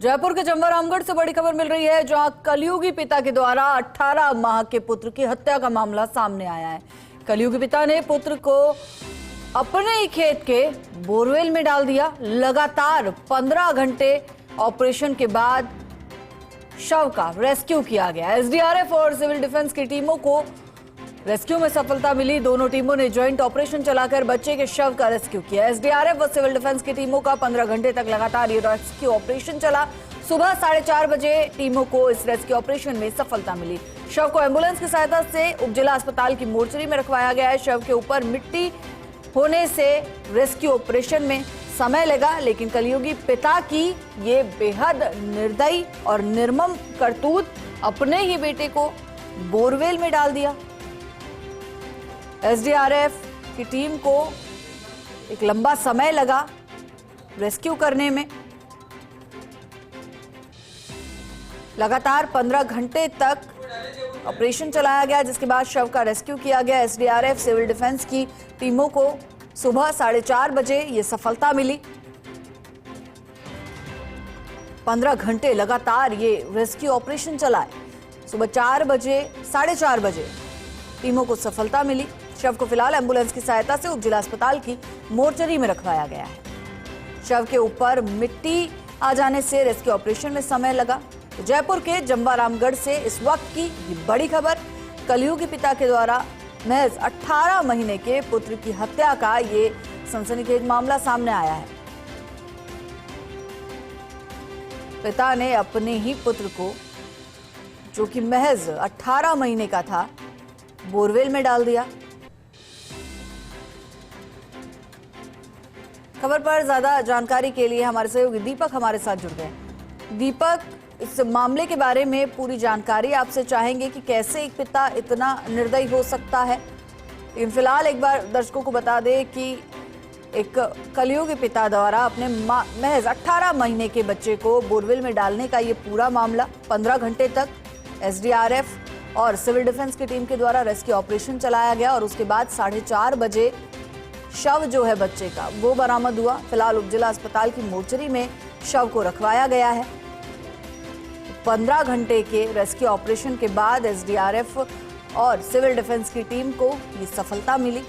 जयपुर के जमवारामगढ़ से बड़ी खबर मिल रही है, जहां कलयुगी पिता के द्वारा 18 माह के पुत्र की हत्या का मामला सामने आया है। कलयुगी पिता ने पुत्र को अपने ही खेत के बोरवेल में डाल दिया। लगातार 15 घंटे ऑपरेशन के बाद शव का रेस्क्यू किया गया। एसडीआरएफ और सिविल डिफेंस की टीमों को रेस्क्यू में सफलता मिली। दोनों टीमों ने ज्वाइंट ऑपरेशन चलाकर बच्चे के शव का रेस्क्यू किया। एसडीआरएफ और सिविल डिफेंस की टीमों का 15 घंटे तक लगातार ये रेस्क्यू ऑपरेशन चला। सुबह 4:30 बजे टीमों को इस रेस्क्यू ऑपरेशन में सफलता मिली। शव को एम्बुलेंस की सहायता से उपजिला अस्पताल की मोर्चरी में रखवाया गया है। शव के ऊपर मिट्टी होने से रेस्क्यू ऑपरेशन में समय लगा, लेकिन कलयुगी पिता की ये बेहद निर्दयी और निर्मम करतूत, अपने ही बेटे को बोरवेल में डाल दिया। एसडीआरएफ की टीम को एक लंबा समय लगा रेस्क्यू करने में। लगातार 15 घंटे तक ऑपरेशन चलाया गया, जिसके बाद शव का रेस्क्यू किया गया। एसडीआरएफ सिविल डिफेंस की टीमों को सुबह 4:30 बजे ये सफलता मिली। 15 घंटे लगातार ये रेस्क्यू ऑपरेशन चला है। सुबह 4 बजे 4:30 बजे टीमों को सफलता मिली। शव को फिलहाल एम्बुलेंस की सहायता से उपजिला अस्पताल की मोर्चरी में रखवाया गया है। शव के ऊपर मिट्टी आ जाने से रेस्क्यू ऑपरेशन में समय लगा। जयपुर के जमवारामगढ़ से इस वक्त की ये बड़ी खबर। कलयुगी पिता के द्वारा महज 18 महीने के पुत्र की हत्या का ये सनसनीखेज मामला सामने आया है। पिता ने अपने ही पुत्र को, जो कि महज 18 महीने का था, बोरवेल में डाल दिया। खबर पर ज्यादा जानकारी के लिए हमारे सहयोगी दीपक हमारे साथ जुड़ गए। दीपक, इस मामले के बारे में पूरी जानकारी आपसे चाहेंगे कि कैसे एक पिता इतना निर्दयी हो सकता है। लेकिन फिलहाल एक बार दर्शकों को बता दें कि एक कलयुगी पिता द्वारा अपने महज 18 महीने के बच्चे को बोरवेल में डालने का ये पूरा मामला 15 घंटे तक एसडीआरएफ और सिविल डिफेंस की टीम के द्वारा रेस्क्यू ऑपरेशन चलाया गया और उसके बाद 4:30 बजे शव जो है बच्चे का वो बरामद हुआ। फिलहाल उपजिला अस्पताल की मोर्चरी में शव को रखवाया गया है। 15 घंटे के रेस्क्यू ऑपरेशन के बाद एसडीआरएफ और सिविल डिफेंस की टीम को ये सफलता मिली।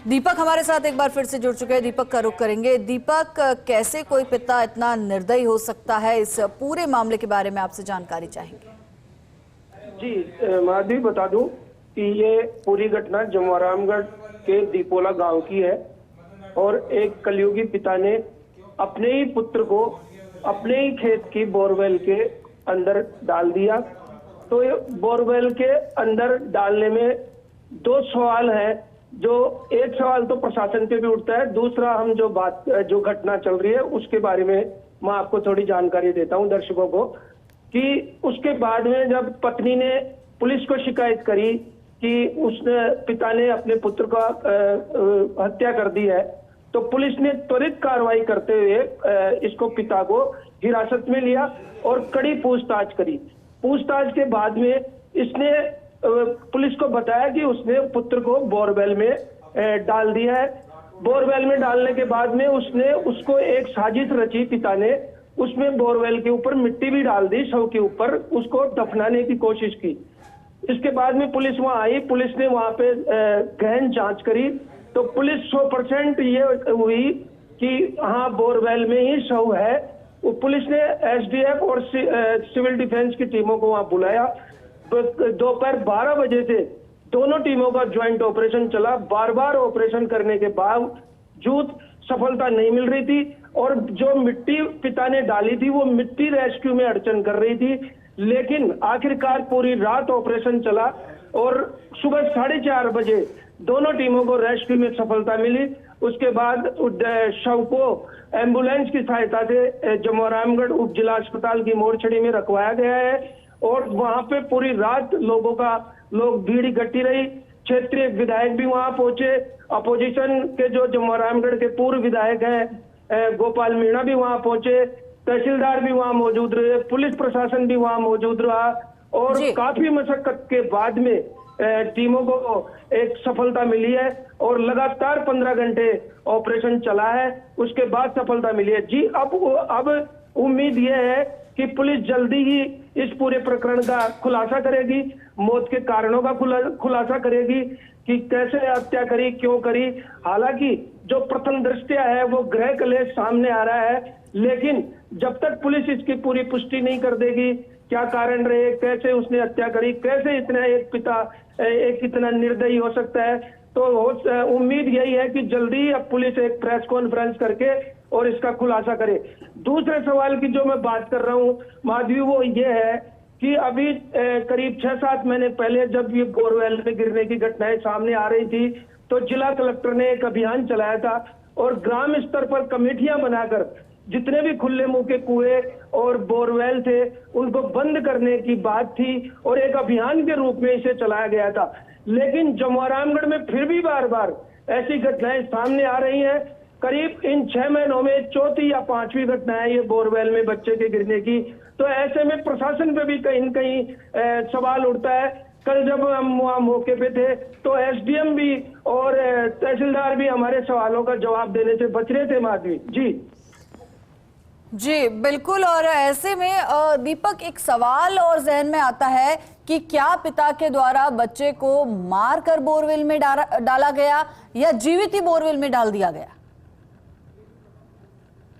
दीपक हमारे साथ एक बार फिर से जुड़ चुके हैं। दीपक का रुख करेंगे। दीपक, कैसे कोई पिता इतना निर्दयी हो सकता है, इस पूरे मामले के बारे में आपसे जानकारी चाहेंगे। जी माधवी, बता दूं कि ये पूरी घटना जमवारामगढ़ के दीपोला गांव की है और एक कलयुगी पिता ने अपने ही पुत्र को अपने ही खेत की बोरवेल के अंदर डाल दिया। तो ये बोरवेल के अंदर डालने में 2 सवाल है। जो एक सवाल तो प्रशासन पे भी उठता है, दूसरा हम जो घटना चल रही है उसके बारे में मैं आपको थोड़ी जानकारी देता हूं दर्शकों को कि उसके बाद में जब पत्नी ने पुलिस को शिकायत करी कि उसने पिता ने अपने पुत्र का हत्या कर दी है, तो पुलिस ने त्वरित कार्रवाई करते हुए इसको पिता को हिरासत में लिया और कड़ी पूछताछ करी। पूछताछ के बाद में इसने पुलिस को बताया कि उसने पुत्र को बोरवेल में डाल दिया है। बोरवेल में डालने के बाद में उसने उसको एक साजिश रची पिता ने, उसमें बोरवेल के ऊपर मिट्टी भी डाल दी, शव के ऊपर उसको दफनाने की कोशिश की। इसके बाद में पुलिस वहां आई, पुलिस ने वहां पे गहन जांच करी तो पुलिस 100% ये हुई कि हाँ बोरवेल में ही शव है। वो पुलिस ने एसडीएफ और सिविल डिफेंस की टीमों को वहां बुलाया। दोपहर 12 बजे से दोनों टीमों का ज्वाइंट ऑपरेशन चला। बार ऑपरेशन करने के बावजूद सफलता नहीं मिल रही थी और जो मिट्टी पिता ने डाली थी वो मिट्टी रेस्क्यू में अड़चन कर रही थी। लेकिन आखिरकार पूरी रात ऑपरेशन चला और सुबह 4:30 बजे दोनों टीमों को रेस्क्यू में सफलता मिली। उसके बाद शव को एम्बुलेंस की सहायता से जमवारामगढ़ उपजिला अस्पताल की मोर्चरी में रखवाया गया है और वहां पे पूरी रात लोग भीड़ इकट्ठी रही। क्षेत्रीय विधायक भी वहां पहुंचे, अपोजिशन के जो जमवारामगढ़ के पूर्व विधायक हैं गोपाल मीणा भी वहां पहुंचे, तहसीलदार भी वहां मौजूद रहे, पुलिस प्रशासन भी वहां मौजूद रहा और काफी मशक्कत के बाद में टीमों को एक सफलता मिली है और लगातार 15 घंटे ऑपरेशन चला है, उसके बाद सफलता मिली है। जी, अब उम्मीद यह है कि पुलिस जल्दी ही इस पूरे प्रकरण का खुलासा करेगी, मौत के कारणों का खुलासा करेगी कि कैसे हत्या करी, क्यों करी। हालांकि जो प्रथम दृष्टया है वो गृह कलेश सामने आ रहा है, लेकिन जब तक पुलिस इसकी पूरी पुष्टि नहीं कर देगी क्या कारण रहे, कैसे उसने हत्या करी, कैसे इतना एक पिता इतना निर्दयी हो सकता है, तो उम्मीद यही है कि जल्दी अब पुलिस एक प्रेस कॉन्फ्रेंस करके और इसका खुलासा करे। दूसरे सवाल की जो मैं बात कर रहा हूँ माधवी, वो ये है कि अभी करीब 6-7 महीने पहले जब ये बोरवेल में गिरने की घटनाएं सामने आ रही थी तो जिला कलेक्टर ने एक अभियान चलाया था और ग्राम स्तर पर कमेटियां बनाकर जितने भी खुले मुंह के कुएं और बोरवेल थे उनको बंद करने की बात थी और एक अभियान के रूप में इसे चलाया गया था। लेकिन जमुआरामगढ़ में फिर भी बार बार ऐसी घटनाएं सामने आ रही हैं। करीब इन 6 महीनों में चौथी या 5वीं घटना है ये बोरवेल में बच्चे के गिरने की। तो ऐसे में प्रशासन पे भी कहीं न कहीं सवाल उठता है। कल जब हम वहाँ मौके पे थे तो एसडीएम भी और तहसीलदार भी हमारे सवालों का जवाब देने से बच रहे थे माधवी। जी बिल्कुल। और ऐसे में दीपक, एक सवाल और जहन में आता है कि क्या पिता के द्वारा बच्चे को मारकर बोरवेल में डाला गया या जीवित ही बोरवेल में डाल दिया गया?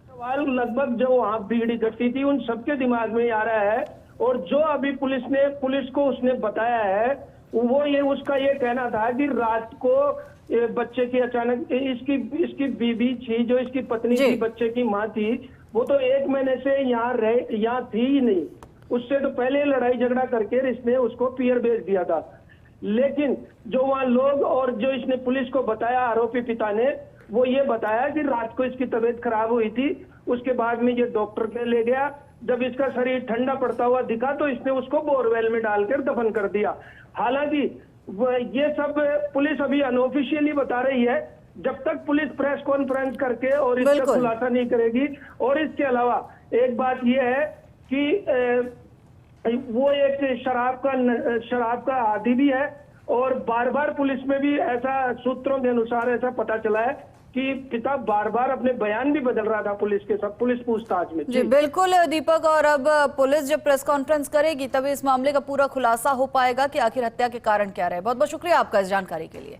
सवाल लगभग जो वहाँ भीड़ इकट्ठी थी उन सबके दिमाग में आ रहा है और जो अभी पुलिस को उसने बताया है वो उसका ये कहना था कि रात को बच्चे की अचानक इसकी बीबी थी, जो इसकी पत्नी थी, बच्चे की माँ थी, वो तो 1 महीने से यहाँ थी ही नहीं। उससे तो पहले लड़ाई झगड़ा करके इसने उसको पियर भेज दिया था। लेकिन जो वहाँ लोग और जो इसने पुलिस को बताया आरोपी पिता ने, वो ये बताया कि रात को इसकी तबीयत खराब हुई थी, उसके बाद में ये डॉक्टर के ले गया। जब इसका शरीर ठंडा पड़ता हुआ दिखा तो इसने उसको बोरवेल में डालकर दफन कर दिया। हालांकि ये सब पुलिस अभी अनऑफिशियली बता रही है, जब तक पुलिस प्रेस कॉन्फ्रेंस करके और इसका खुलासा नहीं करेगी। और इसके अलावा एक बात यह है कि वो एक शराब का आदी भी है और बार बार पुलिस में भी ऐसा सूत्रों के अनुसार ऐसा पता चला है कि पिता बार बार अपने बयान भी बदल रहा था पुलिस पूछताछ में। जी बिल्कुल दीपक। और अब पुलिस जब प्रेस कॉन्फ्रेंस करेगी तब इस मामले का पूरा खुलासा हो पाएगा कि आखिर हत्या के कारण क्या रहे। बहुत बहुत शुक्रिया आपका इस जानकारी के लिए।